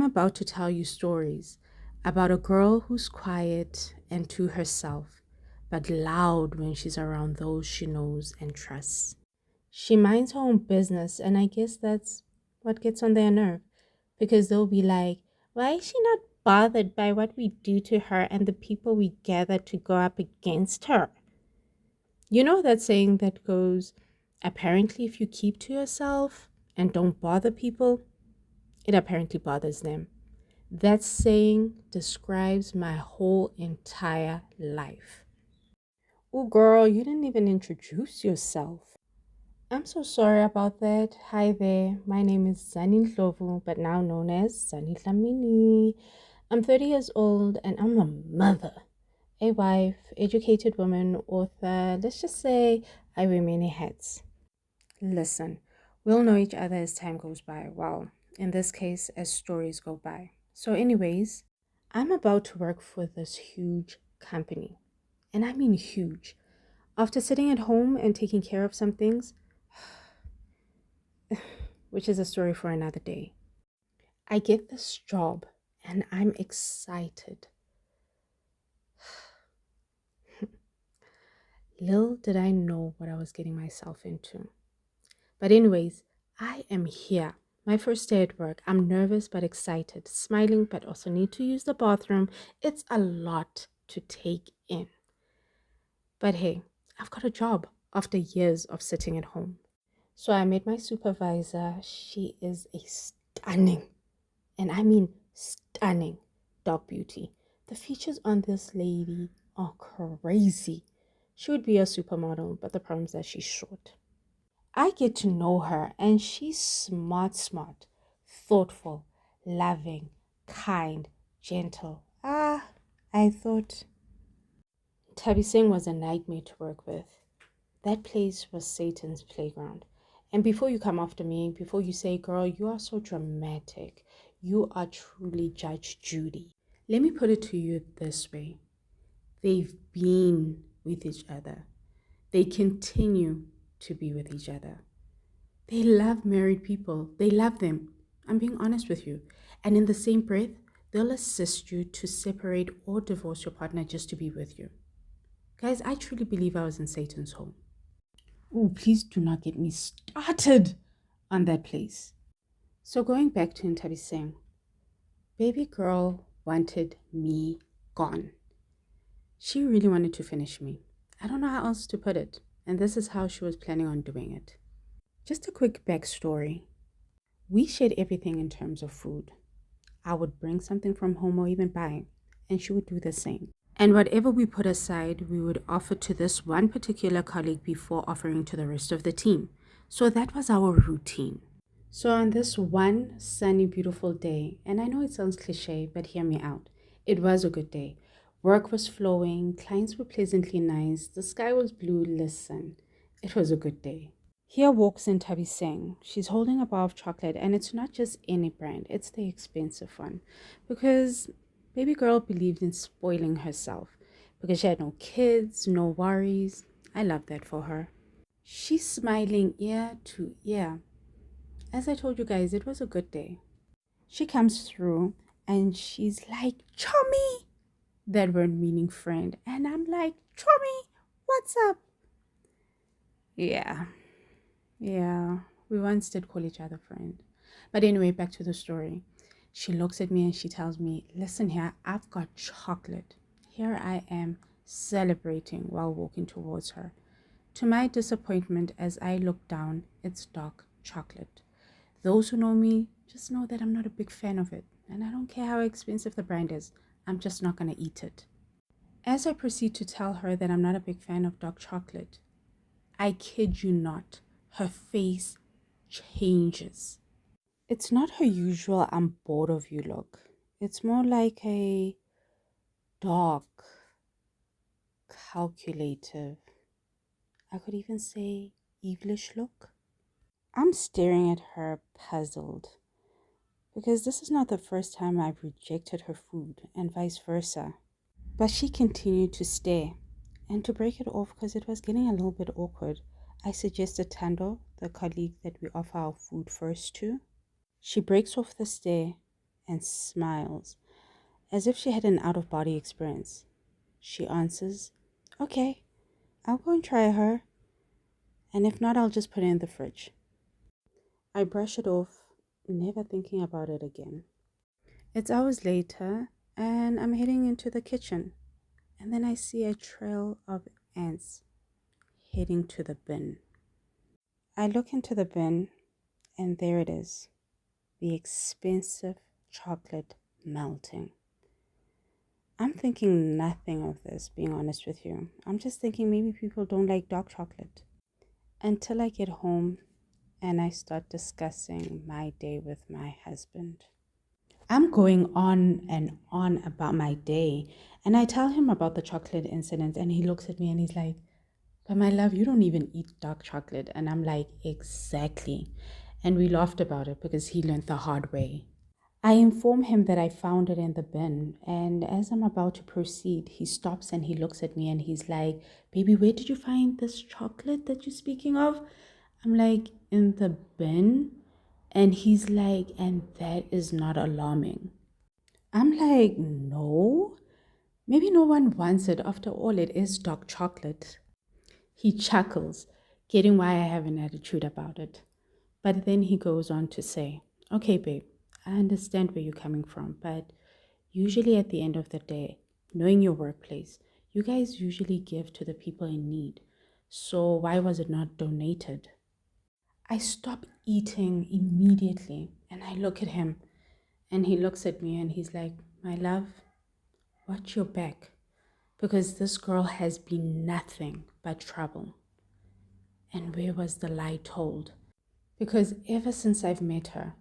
about to tell you stories about a girl who's quiet and to herself, but loud when she's around those she knows and trusts. She minds her own business, and I guess that's what gets on their nerve because they'll be like, why is she not bothered by what we do to her and the people we gather to go up against her? You know that saying that goes, apparently, if you keep to yourself and don't bother people, it apparently bothers them. That saying describes my whole entire life. Oh, girl, you didn't even introduce yourself. I'm so sorry about that. Hi there. My name is Zani, but now known as Zani Lamini. I'm 30 years old and I'm a mother, a wife, educated woman, author. Let's just say I wear many hats. Listen, we'll know each other as time goes by. Well, in this case, as stories go by. So, anyways, I'm about to work for this huge company. And I mean huge. After sitting at home and taking care of some things, which is a story for another day, I get this job and I'm excited. Little did I know what I was getting myself into. But anyways, I am here. My first day at work. I'm nervous but excited, smiling but also need to use the bathroom. It's a lot to take in. But hey, I've got a job after years of sitting at home. So I met my supervisor. She is a stunning, and I mean stunning, dog beauty. The features on this lady are crazy. She would be a supermodel, but the problem is that she's short. I get to know her, and she's smart, thoughtful, loving, kind, gentle. I thought Nthabiseng was a nightmare to work with. That place was Satan's playground. And before you come after me, before you say, girl, you are so dramatic, you are truly Judge Judy. Let me put it to you this way. They've been with each other. They continue to be with each other. They love married people. They love them. I'm being honest with you. And in the same breath, they'll assist you to separate or divorce your partner just to be with you. Guys, I truly believe I was in Satan's home. Oh, please do not get me started on that place. So going back to Nthabiseng, baby girl wanted me gone. She really wanted to finish me. I don't know how else to put it. And this is how she was planning on doing it. Just a quick backstory. We shared everything in terms of food. I would bring something from home or even buy, and she would do the same. And whatever we put aside, we would offer to this one particular colleague before offering to the rest of the team. So that was our routine. So on this one sunny, beautiful day, and I know it sounds cliche, but hear me out. It was a good day. Work was flowing, clients were pleasantly nice, the sky was blue. Listen, it was a good day. Here walks Nthabiseng. She's holding a bar of chocolate, and it's not just any brand, it's the expensive one. Because baby girl believed in spoiling herself. Because she had no kids, no worries. I love that for her. She's smiling ear to ear. As I told you guys, it was a good day. She comes through and she's like, Chommy! That word meaning friend. And I'm like, Chommy, what's up? Yeah, we once did call each other friend. But anyway, back to the story. She looks at me and she tells me, listen here, I've got chocolate. Here I am celebrating while walking towards her. To my disappointment, as I look down, it's dark chocolate. Those who know me just know that I'm not a big fan of it. And I don't care how expensive the brand is. I'm just not going to eat it. As I proceed to tell her that I'm not a big fan of dark chocolate, I kid you not, her face changes. It's not her usual I'm bored of you look. It's more like a dark, calculative, I could even say evilish look. I'm staring at her puzzled because this is not the first time I've rejected her food and vice versa. But she continued to stare. And to break it off, because it was getting a little bit awkward, I suggested Tando, the colleague that we offer our food first to. She breaks off the stare and smiles, as if she had an out-of-body experience. She answers, "Okay, I'll go and try her, and if not, I'll just put it in the fridge." I brush it off, never thinking about it again. It's hours later, and I'm heading into the kitchen, and then I see a trail of ants heading to the bin. I look into the bin, and there it is, the expensive chocolate melting. I'm thinking nothing of this, being honest with you. I'm just thinking maybe people don't like dark chocolate. Until I get home and I start discussing my day with my husband. I'm going on and on about my day, and I tell him about the chocolate incident, and he looks at me and he's like, "But my love, you don't even eat dark chocolate." And I'm like, "Exactly." And we laughed about it because he learned the hard way. I inform him that I found it in the bin, and as I'm about to proceed, he stops and he looks at me and he's like, "Baby, where did you find this chocolate that you're speaking of?" I'm like, "In the bin." And he's like, "And that is not alarming." I'm like, "No, maybe no one wants it. After all, it is dark chocolate." He chuckles, getting why I have an attitude about it. But then he goes on to say, "Okay, babe, I understand where you're coming from, but usually at the end of the day, knowing your workplace, you guys usually give to the people in need. So why was it not donated?" I stop eating immediately and I look at him and he looks at me and he's like, "My love, watch your back because this girl has been nothing but trouble." And where was the lie told? Because ever since I've met her,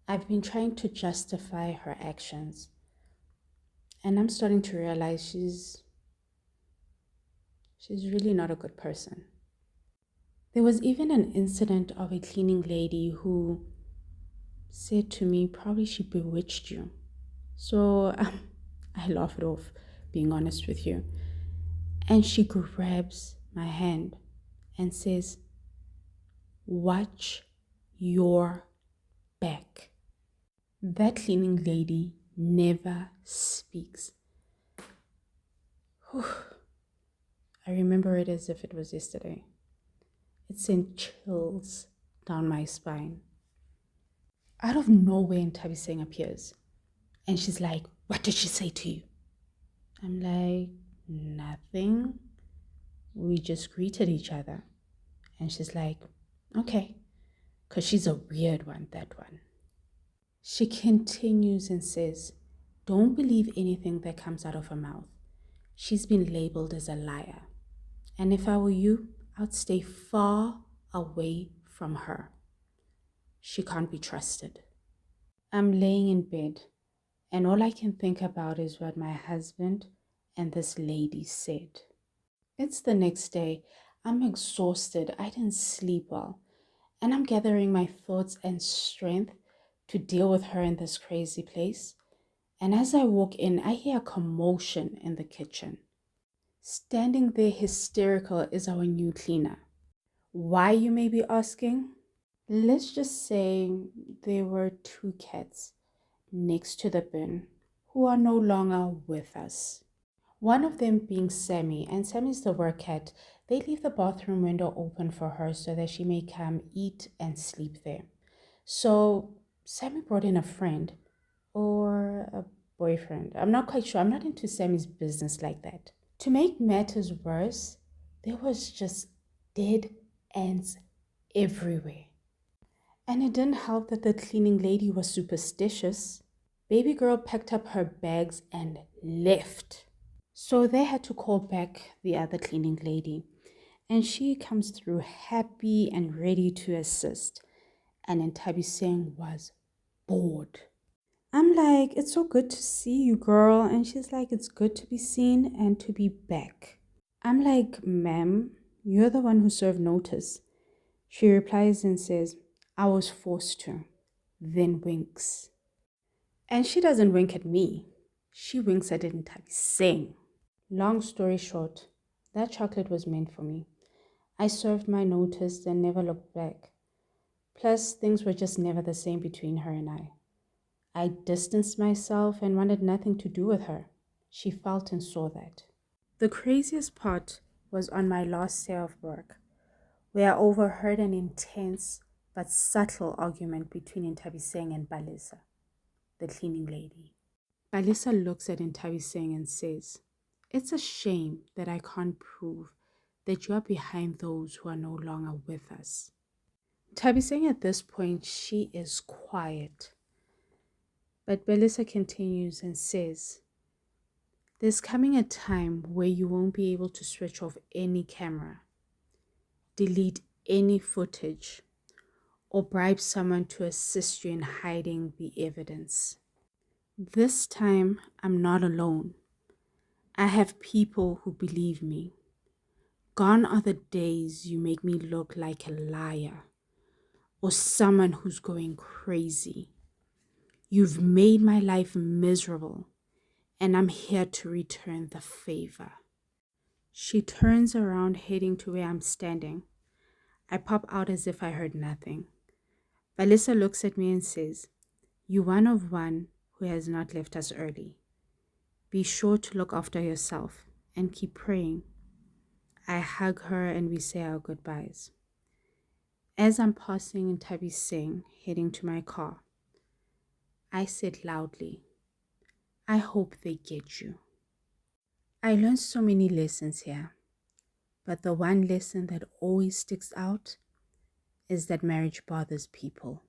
I've been trying to justify her actions. And I'm starting to realize she's really not a good person. There was even an incident of a cleaning lady who said to me, "Probably she bewitched you." So I laugh it off, being honest with you. And she grabs my hand and says, "Watch your back." That cleaning lady never speaks. Whew. I remember it as if it was yesterday. It sent chills down my spine. Out of nowhere, Nthabiseng appears. And she's like, "What did she say to you?" I'm like, "Nothing. We just greeted each other." And she's like, "Okay." Because she's a weird one, that one. She continues and says, "Don't believe anything that comes out of her mouth. She's been labeled as a liar. And if I were you, I'd stay far away from her. She can't be trusted." I'm laying in bed, and all I can think about is what my husband and this lady said. It's the next day. I'm exhausted. I didn't sleep well. And I'm gathering my thoughts and strength to deal with her in this crazy place. And as I walk in, I hear a commotion in the kitchen. Standing there hysterical is our new cleaner. Why, you may be asking? Let's just say there were two cats next to the bin who are no longer with us. One of them being Sammy, and Sammy's the work cat. They leave the bathroom window open for her so that she may come eat and sleep there. So Sammy brought in a friend or a boyfriend. I'm not quite sure. I'm not into Sammy's business like that. To make matters worse, there was just dead ants everywhere. And it didn't help that the cleaning lady was superstitious. Baby girl packed up her bags and left. So they had to call back the other cleaning lady. And she comes through happy and ready to assist. And Nthabiseng was bored. I'm like, "It's so good to see you, girl." And she's like, "It's good to be seen and to be back." I'm like, "Ma'am, you're the one who served notice." She replies and says, "I was forced to." Then winks. And she doesn't wink at me. She winks at Nthabiseng. Long story short, that chocolate was meant for me. I served my notice and never looked back. Plus, things were just never the same between her and I. I distanced myself and wanted nothing to do with her. She felt and saw that. The craziest part was on my last day of work, where I overheard an intense but subtle argument between Nthabiseng and Balisa, the cleaning lady. Balisa looks at Nthabiseng and says, "It's a shame that I can't prove that you are behind those who are no longer with us." Nthabiseng at this point, she is quiet. But Balisa continues and says, "There's coming a time where you won't be able to switch off any camera, delete any footage, or bribe someone to assist you in hiding the evidence. This time, I'm not alone. I have people who believe me. Gone are the days you make me look like a liar or someone who's going crazy. You've made my life miserable, and I'm here to return the favor." She turns around, heading to where I'm standing. I pop out as if I heard nothing. Balisa looks at me and says, "You're one of one who has not left us early. Be sure to look after yourself and keep praying." I hug her and we say our goodbyes. As I'm passing Nthabiseng, heading to my car, I said loudly, "I hope they get you." I learned so many lessons here, but the one lesson that always sticks out is that marriage bothers people.